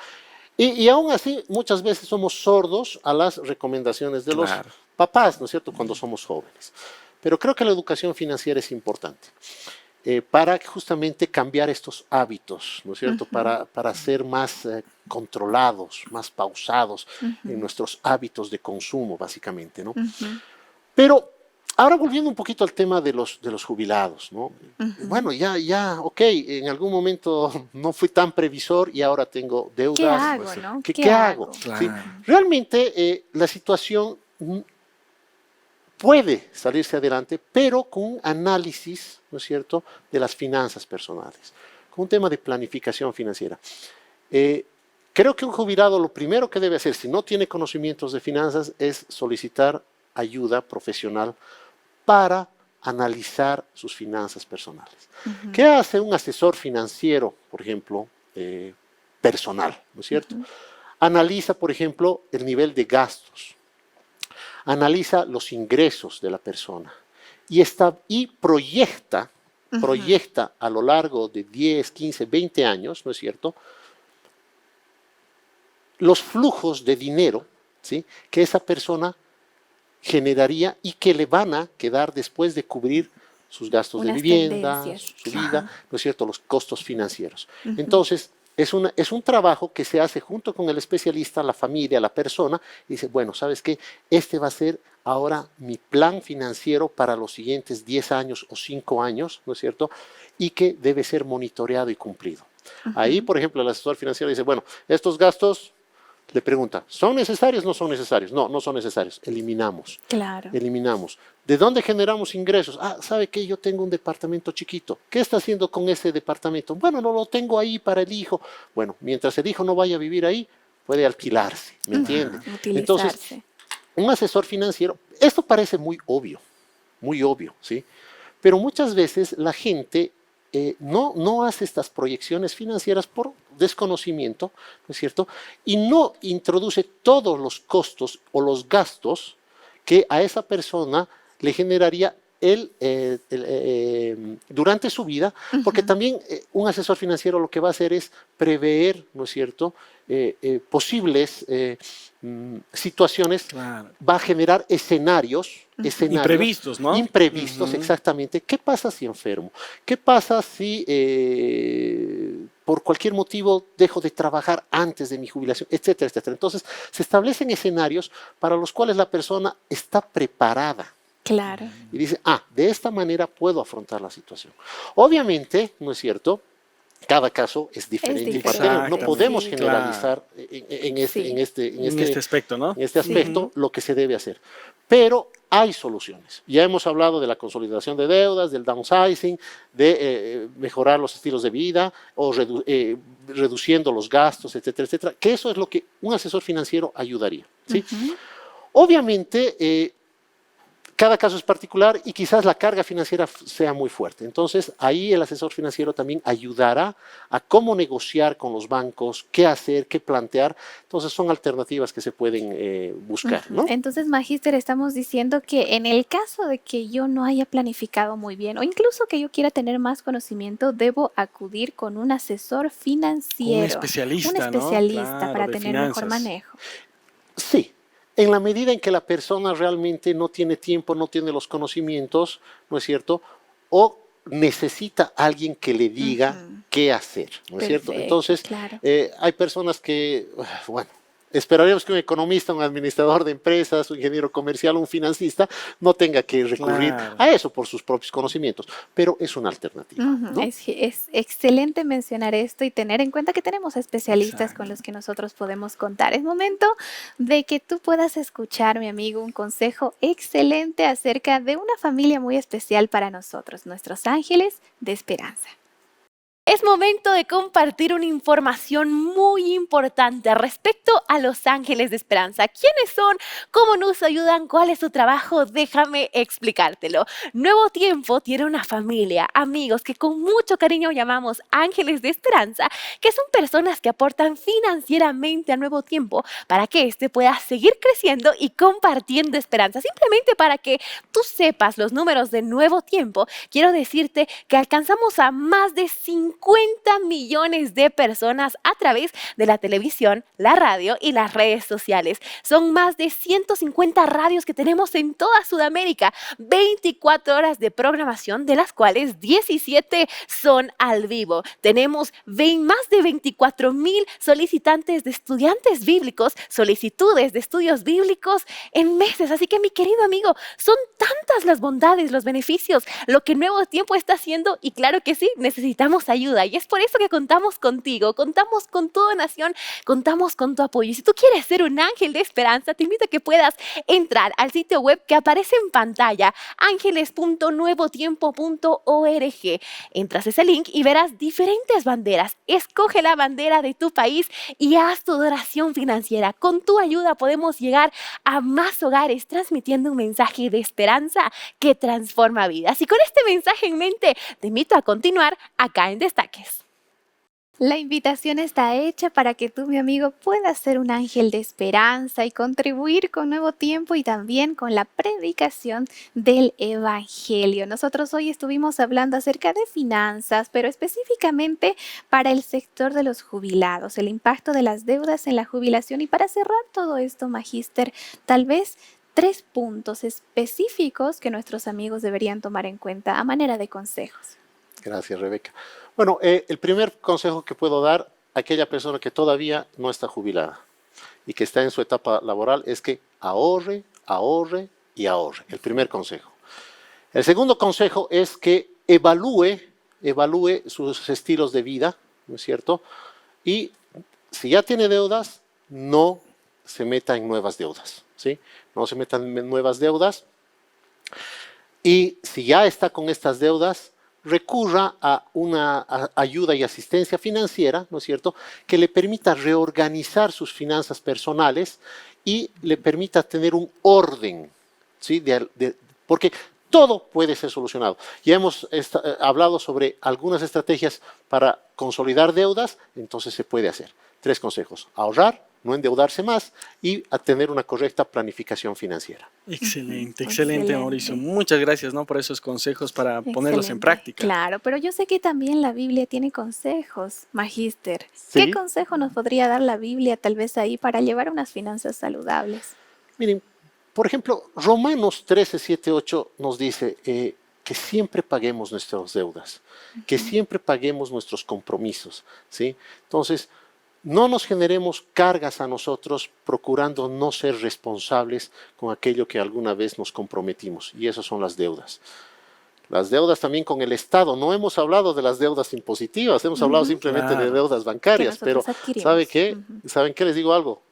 Y aún así, muchas veces somos sordos a las recomendaciones de los papás, ¿no es cierto?, cuando somos jóvenes. Pero creo que la educación financiera es importante. Para justamente cambiar estos hábitos, ¿no es cierto? Para ser más controlados, más pausados en nuestros hábitos de consumo, básicamente, ¿no? Pero ahora volviendo un poquito al tema de los jubilados, ¿no? Bueno, ok, en algún momento no fui tan previsor y ahora tengo deudas. ¿Qué hago, no? ¿Qué hago? Claro. ¿Sí? Realmente la situación puede salirse adelante, pero con un análisis, ¿no es cierto?, de las finanzas personales, con un tema de planificación financiera. Creo que un jubilado lo primero que debe hacer, si no tiene conocimientos de finanzas, es solicitar ayuda profesional para analizar sus finanzas personales. ¿Qué hace un asesor financiero, por ejemplo, personal, ¿no es cierto? Analiza, por ejemplo, el nivel de gastos, analiza los ingresos de la persona y proyecta a lo largo de 10, 15, 20 años, ¿no es cierto?, los flujos de dinero, ¿sí?, que esa persona generaría y que le van a quedar después de cubrir sus gastos de vivienda, su vida, ¿no es cierto?, los costos financieros. Entonces, es un trabajo que se hace junto con el especialista, la familia, la persona, y dice, bueno, ¿sabes qué? Este va a ser ahora mi plan financiero para los siguientes 10 años o 5 años, ¿no es cierto? Y que debe ser monitoreado y cumplido. Ahí, por ejemplo, el asesor financiero dice, bueno, estos gastos, le pregunta, ¿son necesarios o no son necesarios? No, no son necesarios. Eliminamos. Claro. Eliminamos. ¿De dónde generamos ingresos? Ah, ¿sabe qué? Yo tengo un departamento chiquito. ¿Qué está haciendo con ese departamento? Bueno, no lo tengo ahí para el hijo. Bueno, mientras el hijo no vaya a vivir ahí, puede alquilarse. ¿Me entiende? Entonces, un asesor financiero, esto parece muy obvio, ¿sí? Pero muchas veces la gente no hace estas proyecciones financieras por desconocimiento, ¿no es cierto? Y no introduce todos los costos o los gastos que a esa persona le generaría durante su vida, porque también un asesor financiero lo que va a hacer es prever, ¿no es cierto?, posibles situaciones, Claro. va a generar escenarios Imprevistos, ¿no? imprevistos, Ujú. exactamente. ¿Qué pasa si enfermo? ¿Qué pasa si por cualquier motivo dejo de trabajar antes de mi jubilación? Etcétera, etcétera. Entonces, se establecen escenarios para los cuales la persona está preparada. Claro. Y dice, de esta manera puedo afrontar la situación. Obviamente, ¿no es cierto?, cada caso es diferente. diferente, No podemos sí. generalizar Sí. en En este aspecto, ¿no? este aspecto lo que se debe hacer. Pero hay soluciones. Ya hemos hablado de la consolidación de deudas, del downsizing, de mejorar los estilos de vida o reduciendo los gastos, etcétera, etcétera, que eso es lo que un asesor financiero ayudaría, ¿sí? Obviamente, cada caso es particular y quizás la carga financiera sea muy fuerte. Entonces, ahí el asesor financiero también ayudará a cómo negociar con los bancos, qué hacer, qué plantear. Entonces, son alternativas que se pueden buscar, ¿no? Entonces, Magíster, estamos diciendo que en el caso de que yo no haya planificado muy bien o incluso que yo quiera tener más conocimiento, debo acudir con un asesor financiero. Un especialista, Un ¿no? especialista Claro, para de tener mejor finanzas. manejo. Sí, en la medida en que la persona realmente no tiene tiempo, no tiene los conocimientos, ¿no es cierto? O necesita alguien que le diga qué hacer, ¿no es cierto? Perfecto, Entonces, claro. hay personas que, bueno, esperaríamos que un economista, un administrador de empresas, un ingeniero comercial, un financista, no tenga que recurrir Claro. a eso por sus propios conocimientos, pero es una alternativa, ¿no? Es excelente mencionar esto y tener en cuenta que tenemos especialistas con los que nosotros podemos contar. Es momento de que tú puedas escuchar, mi amigo, un consejo excelente acerca de una familia muy especial para nosotros, nuestros ángeles de esperanza. Es momento de compartir una información muy importante respecto a los ángeles de esperanza. ¿Quiénes son? ¿Cómo nos ayudan? ¿Cuál es su trabajo? Déjame explicártelo. Nuevo Tiempo tiene una familia, amigos que con mucho cariño llamamos ángeles de esperanza, que son personas que aportan financieramente a Nuevo Tiempo para que éste pueda seguir creciendo y compartiendo esperanza. Simplemente para que tú sepas los números de Nuevo Tiempo, quiero decirte que alcanzamos a más de 50 millones de personas a través de la televisión, la radio y las redes sociales. Son más de 150 radios que tenemos en toda Sudamérica, 24 horas de programación, de las cuales 17 son al vivo. Tenemos más de 24,000 solicitantes de estudiantes bíblicos, solicitudes de estudios bíblicos en meses. Así que, mi querido amigo, son tantas las bondades, los beneficios, lo que Nuevo Tiempo está haciendo, y claro que sí, necesitamos ayuda. Y es por eso que contamos contigo, contamos con toda nación, contamos con tu apoyo. Y si tú quieres ser un ángel de esperanza, te invito a que puedas entrar al sitio web que aparece en pantalla, ángeles.nuevotiempo.org. Entras a ese link y verás diferentes banderas. Escoge la bandera de tu país y haz tu donación financiera. Con tu ayuda podemos llegar a más hogares transmitiendo un mensaje de esperanza que transforma vidas. Y con este mensaje en mente, te invito a continuar acá en Destaques. La invitación está hecha para que tú, mi amigo, puedas ser un ángel de esperanza y contribuir con Nuevo Tiempo y también con la predicación del Evangelio. Nosotros hoy estuvimos hablando acerca de finanzas, pero específicamente para el sector de los jubilados, el impacto de las deudas en la jubilación. Y para cerrar todo esto, Magíster, tal vez 3 puntos específicos que nuestros amigos deberían tomar en cuenta a manera de consejos. Gracias, Rebeca. Bueno, el primer consejo que puedo dar a aquella persona que todavía no está jubilada y que está en su etapa laboral es que ahorre, ahorre y ahorre. El primer consejo. El segundo consejo es que evalúe sus estilos de vida, ¿no es cierto? Y si ya tiene deudas, no se meta en nuevas deudas, ¿sí? No se meta en nuevas deudas. Y si ya está con estas deudas, recurra a una ayuda y asistencia financiera, ¿no es cierto?, que le permita reorganizar sus finanzas personales y le permita tener un orden, ¿sí? Porque todo puede ser solucionado. Ya hemos hablado sobre algunas estrategias para consolidar deudas, entonces se puede hacer. 3 consejos: ahorrar, no endeudarse más y a tener una correcta planificación financiera. Excelente, Ujú, excelente, excelente. Mauricio. Muchas gracias, ¿no? Por esos consejos para ponerlos en Excelente. práctica. Claro, pero yo sé que también la Biblia tiene consejos, Magíster. ¿Qué Sí. consejo nos podría dar la Biblia tal vez ahí para llevar unas finanzas saludables? Miren, por ejemplo, Romanos 13, 7, 8 nos dice que siempre paguemos nuestras deudas, que siempre paguemos nuestros compromisos, ¿sí? Entonces, no nos generemos cargas a nosotros procurando no ser responsables con aquello que alguna vez nos comprometimos, y esas son las deudas. Las deudas también con el Estado. No hemos hablado de las deudas impositivas, hemos hablado simplemente de Claro. deudas Que bancarias, pero nosotros adquirimos. ¿sabe qué? Ujú. ¿Saben qué? Les digo algo.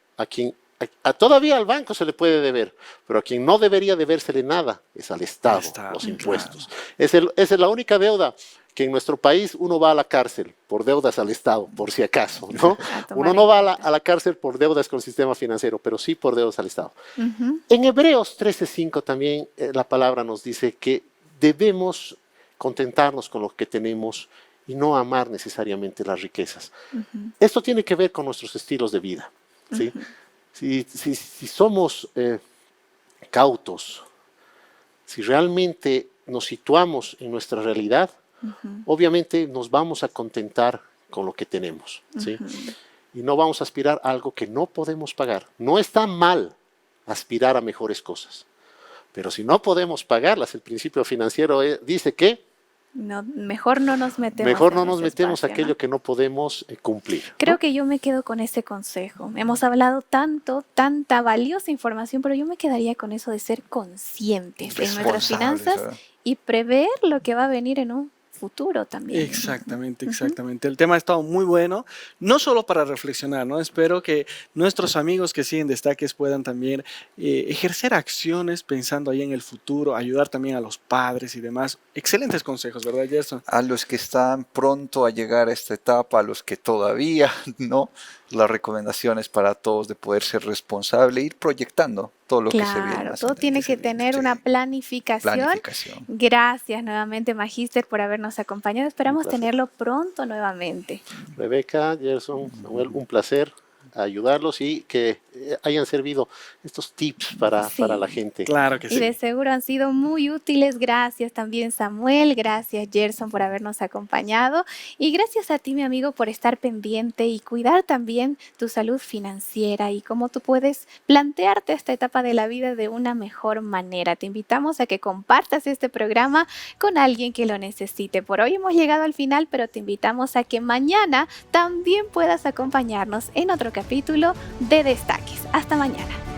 Todavía al banco se le puede deber, pero a quien no debería debérsele nada es al Estado, los impuestos. Esa es la única deuda que en nuestro país uno va a la cárcel por deudas al Estado, por si acaso, ¿no? A tomar Uno en no va cuenta. a la cárcel por deudas con el sistema financiero, pero sí por deudas al Estado. Ujú. En Hebreos 13:5 también la palabra nos dice que debemos contentarnos con lo que tenemos y no amar necesariamente las riquezas. Ujú. Esto tiene que ver con nuestros estilos de vida, ¿sí? Si somos cautos, si realmente nos situamos en nuestra realidad, obviamente nos vamos a contentar con lo que tenemos, ¿sí? Y no vamos a aspirar a algo que no podemos pagar. No está mal aspirar a mejores cosas, pero si no podemos pagarlas, el principio financiero dice que No, mejor no nos metemos mejor en no nos ese metemos espacio, aquello ¿no? que no podemos cumplir, ¿no? Creo que yo me quedo con ese consejo. Hemos hablado tanta valiosa información, pero yo me quedaría con eso de ser conscientes en nuestras Responsables, finanzas ¿verdad? y prever lo que va a venir en un futuro también. Exactamente, exactamente. El tema ha estado muy bueno, no solo para reflexionar, ¿no? Espero que nuestros amigos que siguen Destaques puedan también ejercer acciones pensando ahí en el futuro, ayudar también a los padres y demás. Excelentes consejos, ¿verdad, Gerson? A los que están pronto a llegar a esta etapa, a los que todavía no, las recomendaciones para todos de poder ser responsable, ir proyectando todo lo que se viene. Claro, más todo tiene que adelante. tener una planificación. Planificación. Gracias nuevamente, Magíster, por habernos acompañado. Esperamos placer. tenerlo pronto nuevamente. Rebeca, Gerson, Samuel, un placer ayudarlos y que hayan servido estos tips para la gente. Claro que Y de sí. seguro han sido muy útiles. Gracias también, Samuel. Gracias, Gerson, por habernos acompañado. Y gracias a ti, mi amigo, por estar pendiente y cuidar también tu salud financiera y cómo tú puedes plantearte esta etapa de la vida de una mejor manera. Te invitamos a que compartas este programa con alguien que lo necesite. Por hoy hemos llegado al final, pero te invitamos a que mañana también puedas acompañarnos en otro capítulo de Destaques. Hasta mañana.